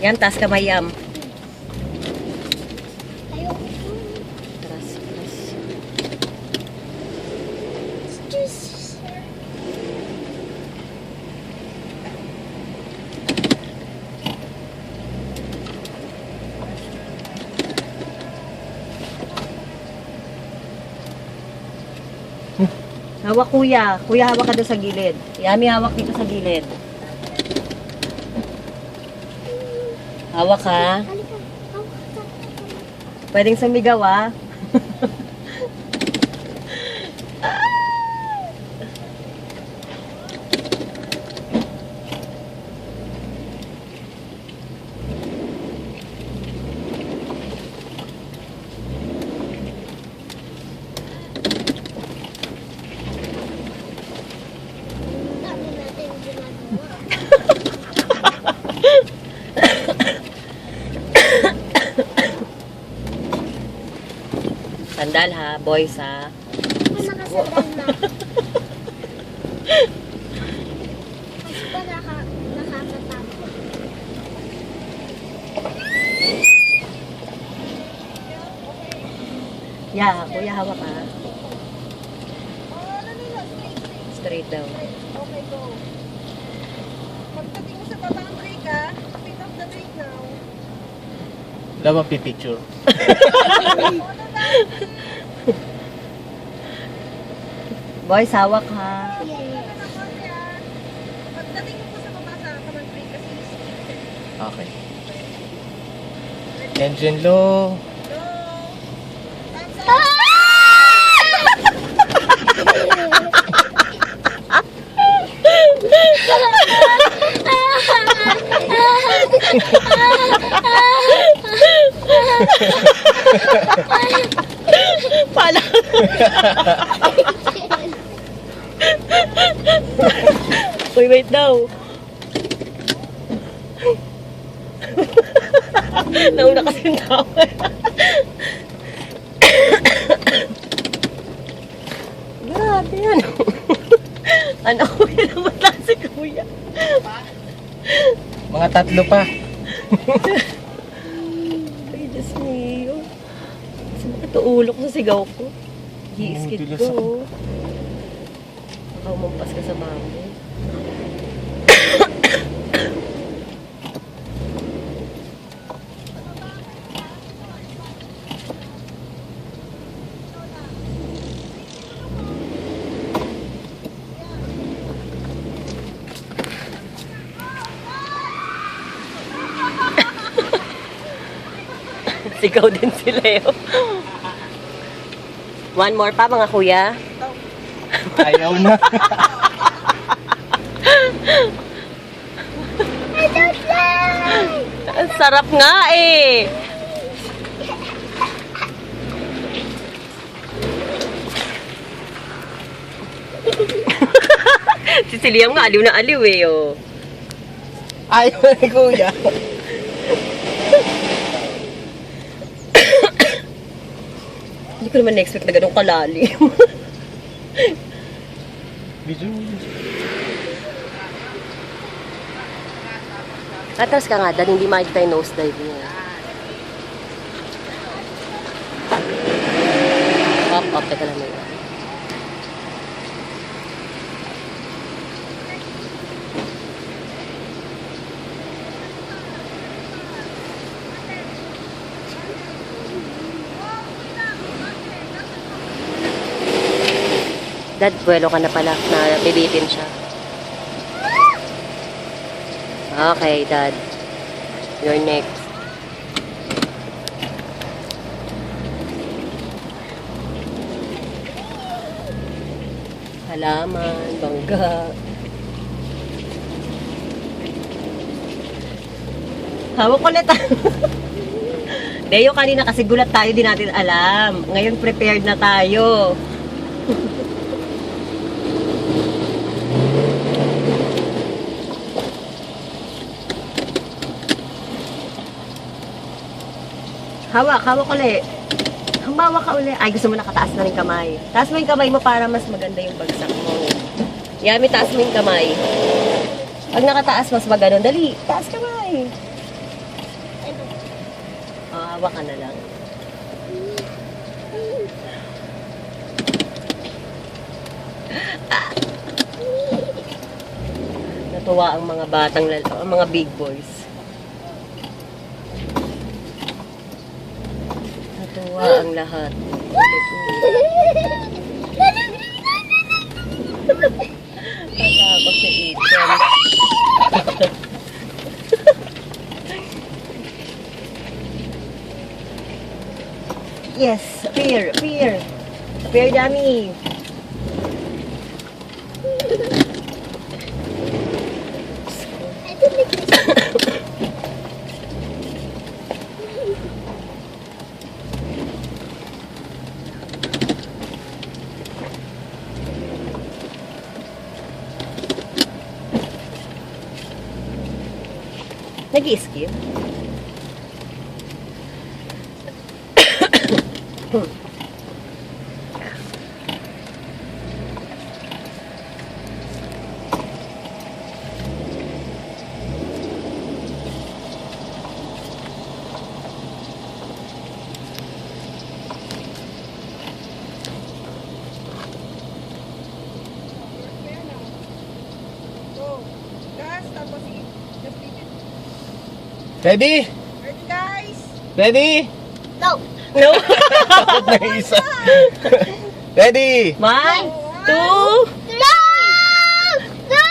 Yan, taas kamay, Yam. Ayoko. Taras, taras. Just... Hawak, kuya. Kuya, hawak ka doon sa gilid. Yami, hawak dito sa gilid. Hawak ha. Halika. Pwedeng sumigaw ha. Dami natin ginagawa. Sandal ha, boys ha. Ako nakasandal na. Kasi pa nakakatakot. Yeah, kuya, hawak ha. Straight daw. Okay, go. Pagdating mo sa babang brake, ha? Pick up the brake now. Wala bang pipicture? Boys, hawak ha. Yeah. Pagdating mo po sa baba sa command brake kasi Okay. Engine low. go! Thumbs up! Pala. Uy, wait daw. Nauna kasi yung camera. Grabe yan. Ano, kuya naman lang si kuya. Mga tatlo pa. Ay, Diyos mio. Kasi makatuulok sa sigaw ko. Gi-skid Tilas ko. ako. Baka umampas ka sa bangko. Sigaw din si Leo. One more pa mga kuya. Ayaw na. I don't like! Ang sarap nga eh. Si Liam nga aliw na aliw eh oh. Ayaw na kuya. Hindi ko naman na-expect na ganun kalalim. Video. Atras ka nga, dahil hindi makikita yung nose dive niya. Up, teka lang yun. Dad, buwelo ka na pala na bibitin siya. Okay, Dad. You're next. Halaman, bangga. Hawak ulit. Deo, kanina kasi gulat tayo, di natin alam. Ngayon prepared na tayo. Hawak ulit. Humawak ka ulit. Ay, gusto mo nakataas na rin kamay. Taas mo yung kamay mo para mas maganda yung bagsak mo. Yami, taas mo yung kamay. Pag nakataas, mas maganda. Dali, taas kamay. Tawa ka na lang. Natuwa ang mga batang ang mga big boys. Natuwa ang lahat. Natakot si Ethan. Yes, appear, appear. Appear, dummy. I don't like this. Nag-i-skip? Go. Gas, tapos just leave it. Ready? Ready, guys? Ready? No. No? Takot na yung isa. Ready? 1, 2, No! No!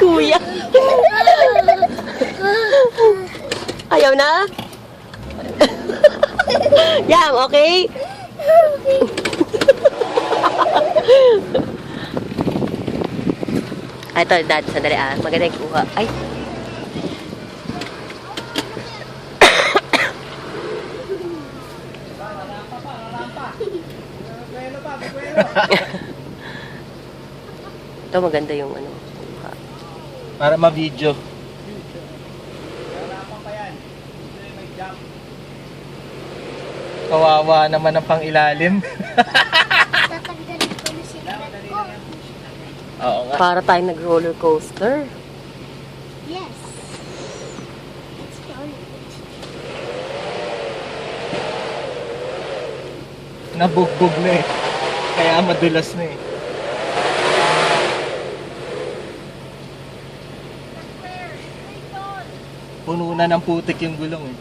kuya. Ayaw na? Yam, okay? Ay, ito, dad, sandali ah. Maganda yung kuha. Ay. Ito, maganda yung ano. Kuha. Para ma-video. Kawawa naman ang pang-ilalim. Tatanggalin ko na seatbelt ko. Oo nga. Para tayo nag-roller coaster. Yes. It's fun. Nabugbog na eh. Kaya madulas na eh. Puno na ng putik yung gulong eh.